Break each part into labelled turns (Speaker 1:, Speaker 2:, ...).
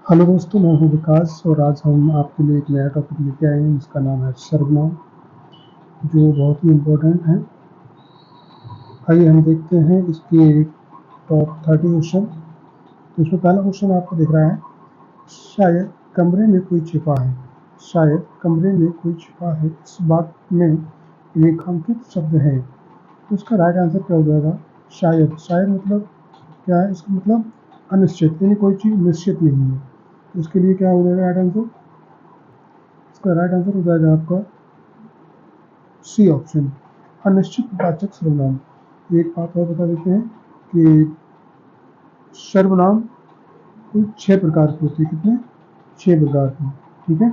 Speaker 1: Hello दोस्तों, मैं हूं विकास और आज हम आपके लिए एक नया टॉपिक लेके आए हैं जिसका नाम है सर्वनाम, जो बहुत ही इम्पोर्टेंट है। आइए हम देखते हैं इसके टॉप 30 क्वेश्चन। तो इसमें पहला क्वेश्चन आपको दिख रहा है, शायद कमरे में कोई छिपा है। शायद कमरे में कोई छिपा है, इस बात में रेखांकित शब्द है। तो इसका राइट आंसर क्या हो जाएगा? शायद। शायद मतलब क्या है? इसका मतलब अनिश्चित, यानी कोई चीज़ निश्चित नहीं है। तो इसके लिए क्या हो जाएगा राइट आंसर? इसका राइट आंसर हो जाएगा आपका सी ऑप्शन, अनिश्चित वाचक सर्वनाम। एक बात और बता देते हैं कि सर्वनाम कुल 6 प्रकार के होते हैं। कितने? 6 प्रकार के। ठीक है,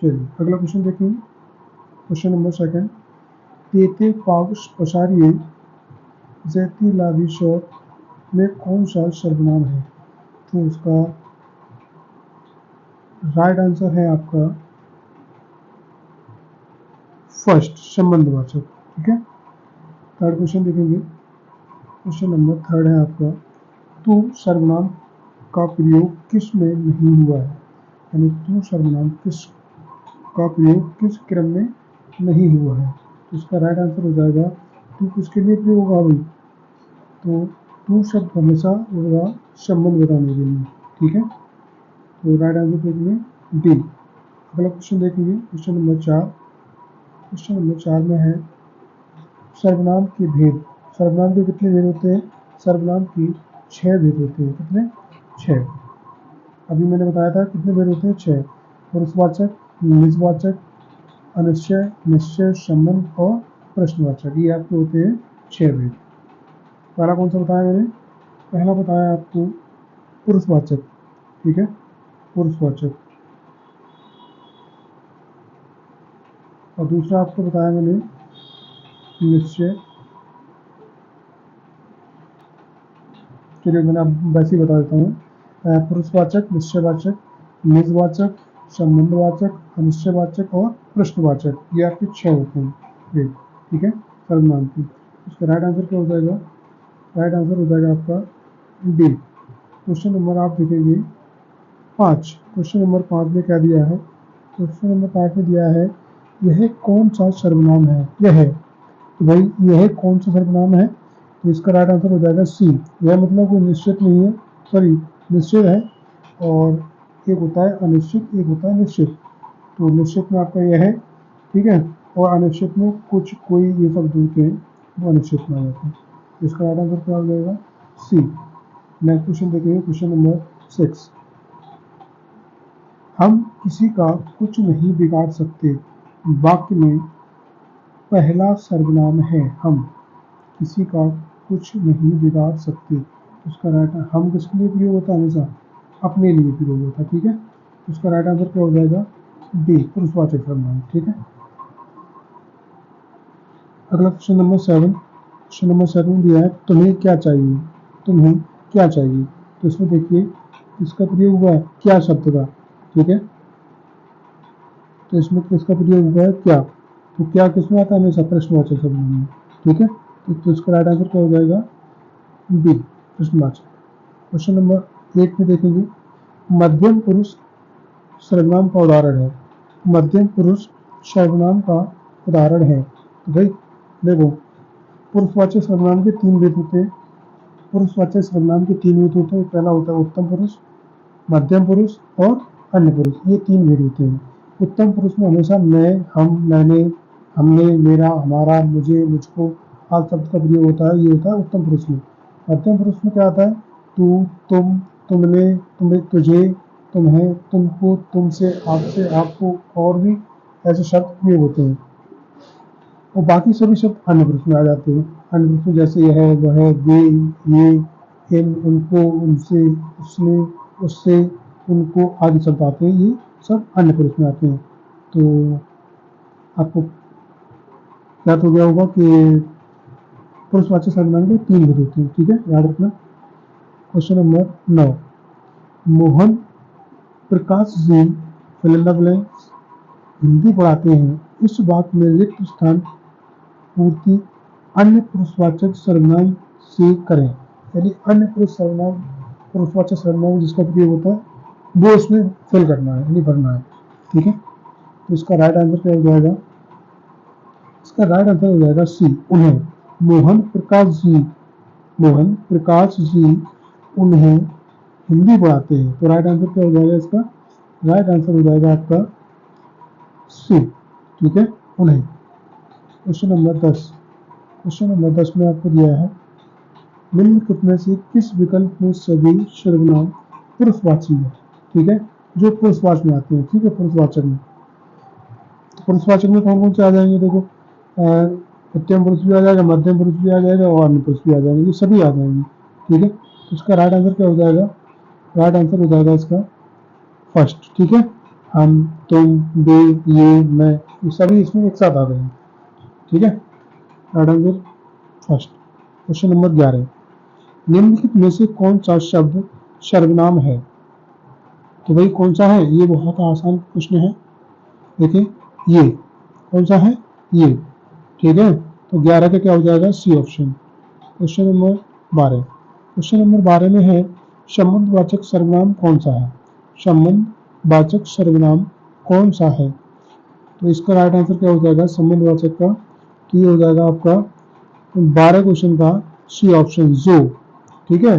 Speaker 1: चलिए अगला क्वेश्चन देखेंगे। क्वेश्चन नंबर सेकंड, तेते पाउस पसारिये जैती लाभिशौर में कौन सा सर्वनाम है? तो उसका राइट आंसर है आपका फर्स्ट, संबंधवाचक। ठीक है, थर्ड क्वेश्चन देखेंगे। क्वेश्चन नंबर थर्ड है आपका, तू सर्वनाम का प्रयोग किस में नहीं हुआ है? यानी तू सर्वनाम किस का प्रयोग किस क्रम में नहीं हुआ है? तो इसका राइट आंसर हो जाएगा, तू किसके लिए प्रयोग होगा भाई? तो तू शब्द हमेशा होगा संबंध बताने के लिए। ठीक है, तो राइट आंसर देखेंगे डी। अगला क्वेश्चन देखेंगे, क्वेश्चन नंबर 4। क्वेश्चन नंबर 4 में है, सर्वनाम के भेद। सर्वनाम के कितने भेद होते हैं? सर्वनाम की 6 भेद होते हैं। कितने? 6। अभी मैंने बताया था कितने भेद होते हैं? 6। पुरुषवाचक, निजवाचक, अनिश्चय, निश्चय, संबंध और प्रश्नवाचक, ये आपके होते हैं 6 भेद। पहला कौन सा बताया मैंने? पहला बताया आपको पुरुषवाचक। ठीक है, पुरुषवाचक। और दूसरा आपको बताया मैंने निश्चय। चलिए मैंने अब वैसे ही बता देता हूँ, पुरुषवाचक, निश्चयवाचक, निजवाचक, संबंधवाचक, अनिश्चयवाचक और प्रश्नवाचक, ये आपके 6 होते हैं भेद। ठीक है, सर्वनाम की। इसका राइट आंसर क्या हो जाएगा? राइट आंसर हो जाएगा आपका डी। क्वेश्चन नंबर आप देखेंगे 5। क्वेश्चन नंबर 5 में क्या दिया है? क्वेश्चन नंबर 5 में दिया है, यह कौन सा सर्वनाम है? यह, तो भाई यह कौन सा सर्वनाम है? तो इसका राइट आंसर हो जाएगा सी। यह मतलब कोई निश्चित नहीं है, सॉरी निश्चित है, और एक होता है अनिश्चित, एक होता है निश्चित। तो निश्चित में आपका यह है, ठीक है, और अनिश्चित में कुछ कोई ये सब होते हैं वो अनिश्चित में आ जाते हैं। इसका राइट आंसर क्या हो जाएगा? सी। नेक्स्ट क्वेश्चन देखिए, क्वेश्चन नंबर 6। हम किसी का कुछ नहीं बिगाड़ सकते वाक्य में पहला सर्वनाम है हम। किसी का कुछ नहीं बिगाड़ सकते, उसका राइट हम किसके लिए प्रयोग होता है? हमेशा अपने लिए प्रयोग होता है। ठीक है, उसका राइट आंसर क्या हो जाएगा? डी, पुरुषवाचक सर्वनाम। ठीक है, अगला क्वेश्चन नंबर 7। क्वेश्चन नंबर 7 दिया है, तुम्हें क्या चाहिए? तुम्हें क्या चाहिए? तो इसमें देखिए इसका प्रयोग हुआ है क्या शब्द का। ठीक है, तो इसमें किसका प्रयोग हुआ है? क्या। तो क्या किसमें आता है? हमेशा प्रश्नवाचक सर्वनाम में। ठीक है, तो इसका राइट आंसर क्या हो जाएगा? बी, प्रश्नवाचक। क्वेश्चन नंबर 8 में देखेंगे, मध्यम पुरुष सर्वनाम का उदाहरण है। मध्यम पुरुष सर्वनाम का उदाहरण है। तो भाई देखो, पुरुषवाचक सर्वनाम के 3 भेद होते हैं। पुरुषवाचक सर्वनाम के 3 भेद होते हैं। पहला होता है उत्तम पुरुष, मध्यम पुरुष और अन्य पुरुष, ये 3 भेद होते हैं। उत्तम पुरुष में हमेशा मैं, हम, मैंने, हमने, मेरा, हमारा, मुझे, मुझको आदि शब्द का प्रयोग होता है, ये होता है उत्तम पुरुष में। मध्यम पुरुष में क्या आता है? तू, तुम, तुमने, तुम्हें, तुझे, तुम्हें, तुमको, तुमसे, आपसे, आपको, और भी ऐसे शब्द प्रयोग होते हैं। और बाकी सभी शब्द अन्य पुरुष में आ जाते हैं। अन्य पुरुष में जैसे यह, वह, वे, ये, इन, उनको, उनसे, उसने, उससे, उनको आदि शब्द आते हैं, ये सब अन्य पुरुष में आते हैं। तो आपको याद हो गया होगा कि पुरुषवाचक सर्वनाम के 3 भेद होते हैं। ठीक है, याद रखना। क्वेश्चन नंबर 9, मोहन प्रकाश जी हिंदी पढ़ाते हैं, इस बात में रिक्त स्थान पूर्ति अन्य पुरुषवाचक सर्वनाम से करें। यानी अन्य पुरुष सर्वनाम पुरुषवाचक सर्वनाम जिसका प्रयोग होता है वो इसमें फिल करना है, यानी भरना है। ठीक है, तो इसका राइट आंसर क्या हो जाएगा? इसका राइट आंसर हो जाएगा सी, उन्हें। मोहन प्रकाश जी उन्हें हिंदी पढ़ाते हैं। तो राइट आंसर क्या हो जाएगा इसका? राइट आंसर हो जाएगा आपका सी। ठीक है, उन्हें। Question number 10। क्वेश्चन नंबर 10 में आपको दिया है निम्नलिखित में से किस विकल्प में सभी सर्वनाम पुरुषवाची है? ठीक है, जो पुरुषवाचक में आते हैं। ठीक है, पुरुषवाचक में कौन कौन से आ जाएंगे? देखो, उत्तम पुरुष भी आ जाएगा, मध्यम पुरुष भी आ जाएगा और अन्य पुरुष भी आ जाएंगे, ये सभी आ जाएंगे। ठीक है, तो इसका राइट आंसर क्या हो जाएगा? राइट आंसर हो जाएगा इसका फर्स्ट। ठीक है, हम, तुम, वे, ये, मैं, ये सभी इसमें एक साथ आ गए हैं। ठीक है, right answer first. Question number 11। निम्नलिखित में से कौन सा शब्द सर्वनाम है? तो भाई कौन सा है? ये बहुत आसान प्रश्न है। देखिए, ये कौन सा है? ये। ठीक है, तो 11 का क्या हो जाएगा? C option. Question number 12। Question number 12 में है संबंधवाचक सर्वनाम कौन सा है? संबंधवाचक सर्वनाम कौन सा है? तो इसका राइट आंसर क्या हो जाएगा संबंधवाचक का? तो ये हो जाएगा आपका 12 क्वेश्चन का सी ऑप्शन, जो। ठीक है,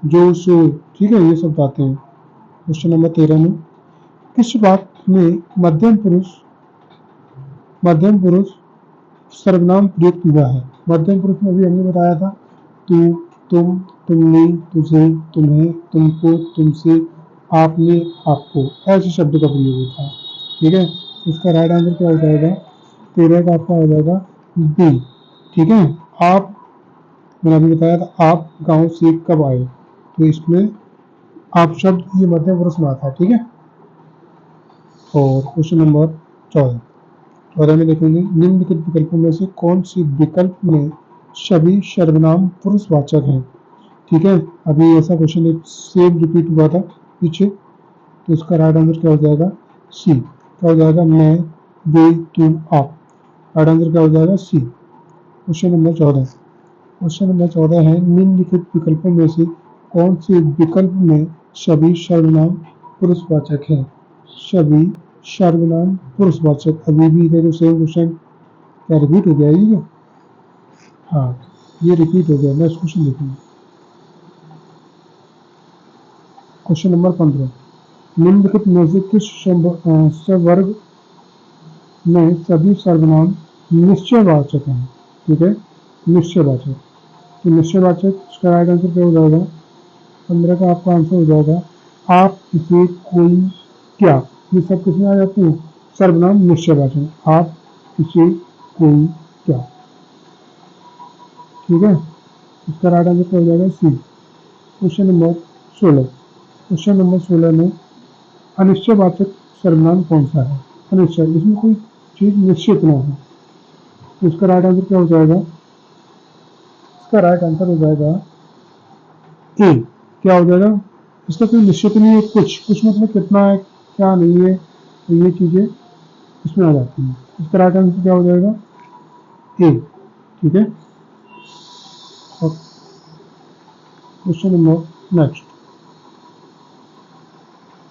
Speaker 1: जो, सो। ठीक है, ये सब आते हैं। क्वेश्चन नंबर 13 में किस वाक्य में मध्यम पुरुष सर्वनाम प्रयुक्त हुआ है? मध्यम पुरुष में अभी हमने बताया था तू, तुम, तुमने, तुझे, तुम्हें, तुमको, तुमसे, आपने, आपको, ऐसे शब्द का प्रयोग होता है। ठीक है, इसका राइट आंसर क्या हो जाएगा? 13 का आपका हो जाएगा बी। ठीक है, आप, मैंने अभी बताया था आप गांव से कब आए, तो इसमें आप शब्द ये मध्यम पुरुष में आता है। ठीक है, और क्वेश्चन नंबर 14 में देखेंगे निम्नलिखित विकल्पों में से कौन सी विकल्प में सभी सर्वनाम पुरुषवाचक हैं? ठीक है, अभी ऐसा क्वेश्चन एक सेम रिपीट हुआ था पीछे, तो इसका राइट आंसर क्या हो जाएगा? सी। क्या हो जाएगा? मैं, वे, तुम, आप। राइट आंसर क्या हो जाएगा? C. Question number 14। Question number 14 है निम्नलिखित विकल्पों में से कौन से विकल्प में सभी सर्वनाम पुरुषवाचक हैं? सभी सर्वनाम पुरुषवाचक। अभी भी देखो सेम क्वेश्चन क्या रिपीट हो गया? ये हाँ, ये रिपीट हो गया। नेक्स्ट क्वेश्चन देखेंगे। Question number 15। निम्नलिखित में से किस वर्ग में सभी सर्वनाम निश्चयवाचक हैं? ठीक है, निश्चयवाचक। तो निश्चयवाचक इसका राइट आंसर क्या हो जाएगा? 15 का आपका आंसर हो जाएगा आप, इसे, कोई, क्या। ये सब किसमें आ जाते हैं? सर्वनाम निश्चयवाचक। आप, इसे, कोई, क्या। ठीक है, इसका राइट आंसर क्या हो जाएगा? C. Question number 16। Question number 16 में अनिश्चयवाचक सर्वनाम कौन सा है? अनिश्चय, इसमें कोई चीज निश्चित ना हो, तो इसका राइट आंसर क्या हो जाएगा? इसका राइट आंसर हो जाएगा ए। क्या हो जाएगा? इसका कोई निश्चित नहीं है, कुछ मतलब कितना है, क्या नहीं है, तो ये चीजें इसमें आ जाती हैं। इसका राइट आंसर क्या हो जाएगा? ए। ठीक है, और question number next,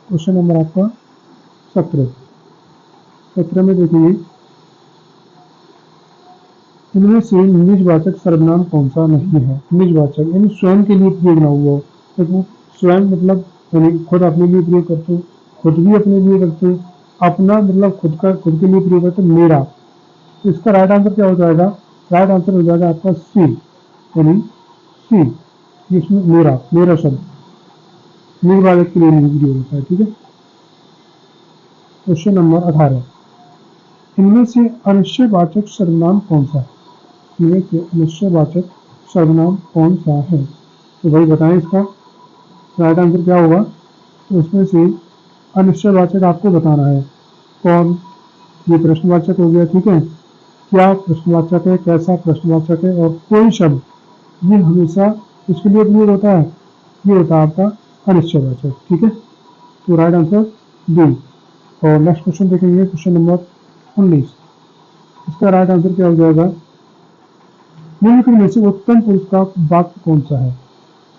Speaker 1: question number आपका 17। 17 में देखिए इनमें से निजवाचक सर्वनाम कौन सा नहीं है? निजवाचक यानी स्वयं के लिए प्रयोग ना हुआ हो। देखो, स्वयं मतलब खुद अपने लिए प्रयोग करते हो, खुद भी अपने लिए करते हो, अपना मतलब खुद के लिए प्रयोग करते हो, मेरा। तो इसका राइट आंसर क्या हो जाएगा? राइट आंसर हो जाएगा आपका सी, यानी सी, जिसमें मेरा शब्द निजवाचक के लिए नहीं प्रयोग होता है। ठीक है, क्वेश्चन नंबर 18। इनमें से अनिश्चयवाचक सर्वनाम कौन सा है? इनमें से अनिश्चयवाचक सर्वनाम कौन सा है? तो भाई बताएं इसका राइट आंसर क्या होगा? तो इसमें से अनिश्चयवाचक आपको बताना है कौन। ये प्रश्नवाचक हो गया। ठीक है, क्या प्रश्नवाचक है, कैसा प्रश्नवाचक है, और कोई शब्द, ये हमेशा इसके लिए प्रयोग होता है। ये होता है आपका अनिश्चयवाचक। ठीक है, तो राइट आंसर बी। और नेक्स्ट क्वेश्चन देखेंगे, क्वेश्चन नंबर 19। इसका राइट आंसर क्या हो जाएगा? निम्नलिखित में से उत्तम पुरुष का वाक्य कौन सा है?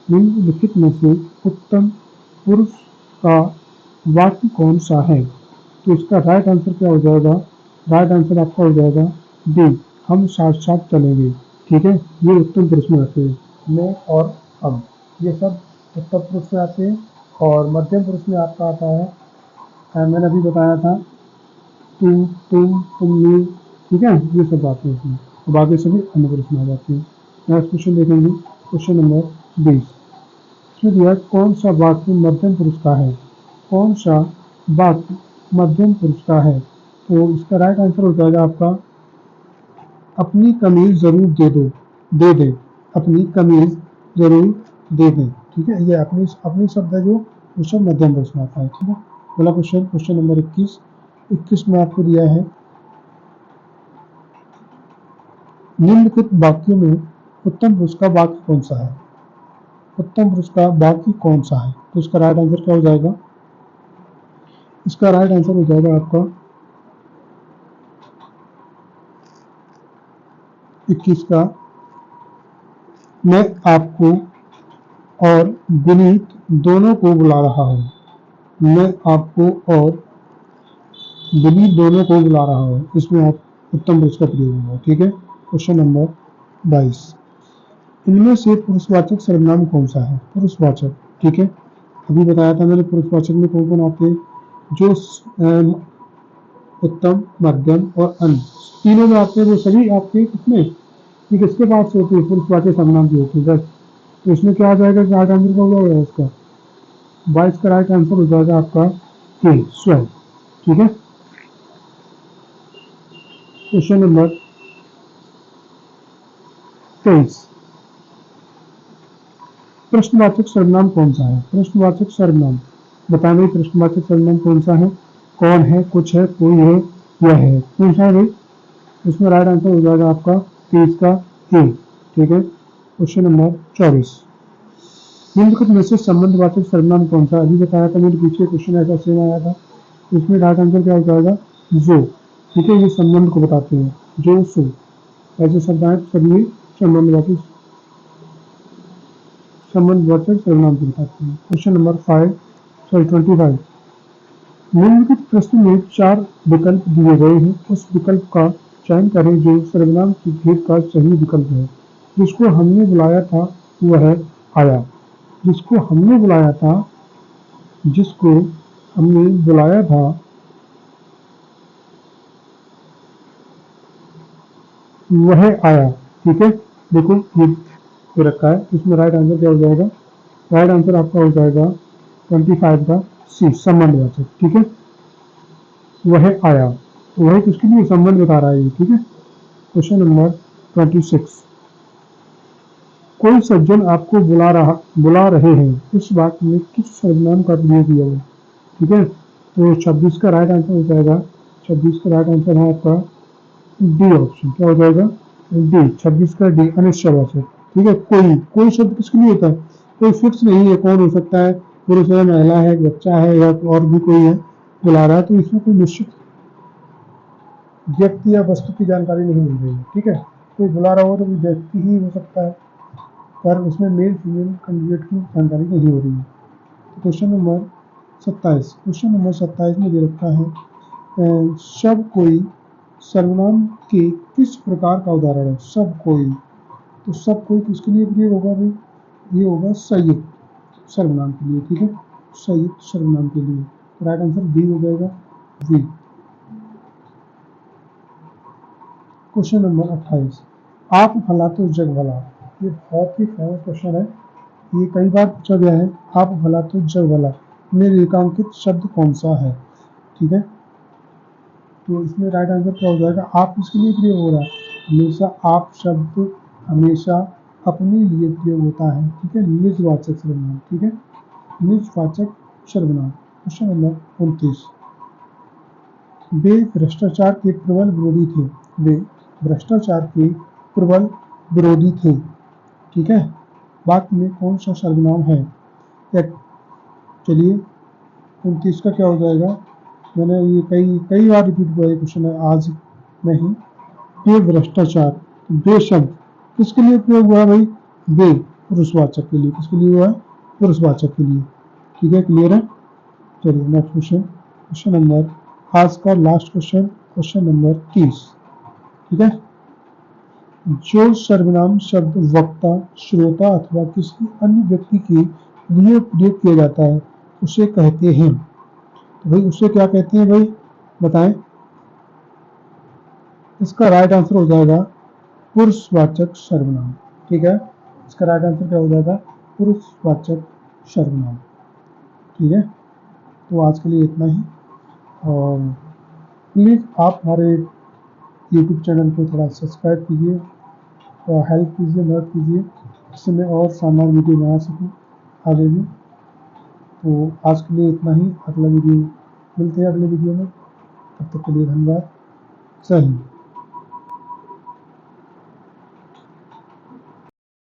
Speaker 1: निम्नलिखित में से उत्तम पुरुष का वाक्य कौन सा है? तो इसका राइट आंसर क्या हो जाएगा? राइट आंसर आपका हो जाएगा डी, हम साथ साथ चलेंगे। ठीक है, ये उत्तम पुरुष में आते हैं, मैं और हम, ये सब उत्तम पुरुष में आते हैं। और मध्यम पुरुष में आपका आता है, मैंने अभी बताया था, तुम, तुमने, ठीक है, ये सब बातें इसमें। अब आगे सभी अन्य पुरुष में आ जाते हैं। नेक्स्ट क्वेश्चन देखेंगे, क्वेश्चन नंबर 20। इसमें दिया कौन सा वाक्य मध्यम पुरुष का है? कौन सा वाक्य मध्यम पुरुष का है? तो इसका राइट आंसर हो जाएगा आपका अपनी कमीज जरूर दे दे, अपनी कमीज जरूर दे दें। ठीक है, ये अपनी अपनी शब्द है जो वो सब मध्यम पुरुष में आता है। ठीक है, अगला क्वेश्चन, क्वेश्चन नंबर 21 में आपको दिया है निम्नलिखित वाक्यों में उत्तम पुरुष का वाक्य कौन सा है? उत्तम पुरुष का वाक्य कौन सा है? तो इसका राइट आंसर क्या हो जाएगा? इसका राइट आंसर हो जाएगा आपका 21 का, मैं आपको और विनीत दोनों को बुला रहा हूँ। मैं आपको और विनीत दोनों को बुला रहा हूँ। इसमें आप उत्तम पुरुष का प्रयोग होगा। ठीक है, क्वेश्चन नंबर 22। इनमें से पुरुषवाचक सर्वनाम कौन सा है? पुरुषवाचक, ठीक है, अभी बताया था मैंने पुरुषवाचक में कौन कौन आते हैं, जो उत्तम, मध्यम और अन्य तीनों में आते हैं, वो सभी आपके किसमें, ये किसके पास होती है? पुरुषवाचक सर्वनाम की होती है बस। तो इसमें क्या आ जाएगा? राइट आंसर क्या हो जाएगा इसका? 22 का राइट आंसर हो जाएगा आपका के, स्वयं। ठीक है, क्वेश्चन नंबर 23। प्रश्नवाचक सर्वनाम कौन सा है? प्रश्नवाचक सर्वनाम बताना, प्रश्नवाचक सर्वनाम कौन सा है? कौन है, कुछ है, कोई है, यह है, कौन सा है भाई? इसमें राइट आंसर हो जाएगा आपका 23 का ए। ठीक है, क्वेश्चन नंबर 24। निम्नलिखित में से संबंधवाचक सर्वनाम कौन सा? अभी बताया था मैंने, पीछे क्वेश्चन ऐसा सेम आया था। इसमें राइट आंसर क्या हो जाएगा? जो। ठीक है, ये संबंध को बताते हैं, जो, सो, ऐसे शब्द आए सभी संबंधवाचक सर्वनाम को बताते हैं। Question number 25। निम्नलिखित प्रश्न में 4 विकल्प दिए गए हैं, उस विकल्प का चयन करें जो सर्वनाम की भेद का सही विकल्प है। जिसको हमने बुलाया था वह आया। जिसको हमने बुलाया था, जिसको हमने बुलाया था वह आया। ठीक है, देखो ये रखा है, इसमें राइट आंसर क्या हो जाएगा? राइट आंसर आपका हो जाएगा 25 का सी, संबंधवाचक। ठीक है, वह आया, तो वह किसके लिए संबंध बता रहा है ये। ठीक है, क्वेश्चन नंबर 26। कोई सज्जन आपको बुला रहे हैं, इस वाक्य में किस सर्वनाम का प्रयोग किया हुआ? ठीक है, तो 26 का राइट आंसर हो जाएगा, 26 का राइट आंसर है आपका डी ऑप्शन। क्या हो जाएगा? डी, 26 का डी, अनिश्चयवाचक। ठीक है, कोई शब्द किसके लिए होता है? कोई फिक्स नहीं है, कौन हो सकता है, पुरुष है, महिला है, बच्चा है, या और भी कोई है बुला रहा है, तो इसमें कोई निश्चित व्यक्ति या वस्तु की जानकारी नहीं मिल रही है। ठीक है, कोई बुला रहा हो तो व्यक्ति ही हो सकता है, पर उसमें मेल फीमेल कैंडिडेट की जानकारी नहीं हो रही है। तो क्वेश्चन नंबर 27, क्वेश्चन नंबर 27 में दे रखा है सब कोई सर्वनाम के किस प्रकार का उदाहरण है? सब कोई, तो सब कोई किसके लिए प्रयोग होगा भाई? ये होगा संयुक्त सर्वनाम के लिए। ठीक है, संयुक्त सर्वनाम के लिए राइट आंसर बी हो जाएगा, बी। क्वेश्चन नंबर 28, आप भला तो जग भला। ये बहुत ही फेमस क्वेश्चन है, ये कई बार पूछा गया है। आप भला तो जग भला में रेखांकित शब्द कौन सा है? ठीक है, तो इसमें राइट आंसर क्या हो जाएगा? आप किसके लिए प्रयोग हो रहा है? हमेशा आप शब्द हमेशा अपने लिए प्रयोग होता है। ठीक है, निजवाचक सर्वनाम। ठीक है, निजवाचक सर्वनाम। क्वेश्चन नंबर 29, वे भ्रष्टाचार के प्रबल विरोधी थे। वे भ्रष्टाचार के प्रबल विरोधी थे। ठीक है, वाक्य में कौन सा सर्वनाम है? चलिए, 29 का क्या हो जाएगा? मैंने ये कई कई बार रिपीट हुआ ये क्वेश्चन है, आज नहीं। वे भ्रष्टाचार, वे शब्द किसके लिए प्रयोग हुआ भाई? वे पुरुषवाचक के लिए। किसके लिए हुआ है? पुरुषवाचक के लिए। ठीक है, क्लियर है? चलिए नेक्स्ट क्वेश्चन, क्वेश्चन नंबर आज का लास्ट क्वेश्चन, क्वेश्चन नंबर 30। ठीक है, जो सर्वनाम शब्द वक्ता, श्रोता अथवा किसी अन्य व्यक्ति के लिए प्रयोग किया जाता है उसे कहते हैं। तो भाई उसे क्या कहते हैं भाई, बताएं। इसका राइट आंसर हो जाएगा पुरुषवाचक सर्वनाम। ठीक है, इसका राइट आंसर क्या हो जाएगा? पुरुषवाचक सर्वनाम। ठीक है, तो आज के लिए इतना ही। और प्लीज़ आप हमारे यूट्यूब चैनल को थोड़ा सब्सक्राइब कीजिए और हेल्प कीजिए, मदद कीजिए, जिससे मैं और शानदार वीडियो बना सकूँ आगे भी। तो आज के लिए इतना ही, अगला वीडियो मिलते हैं अगले वीडियो में। तब तक के लिए धन्यवाद। जय हिंद।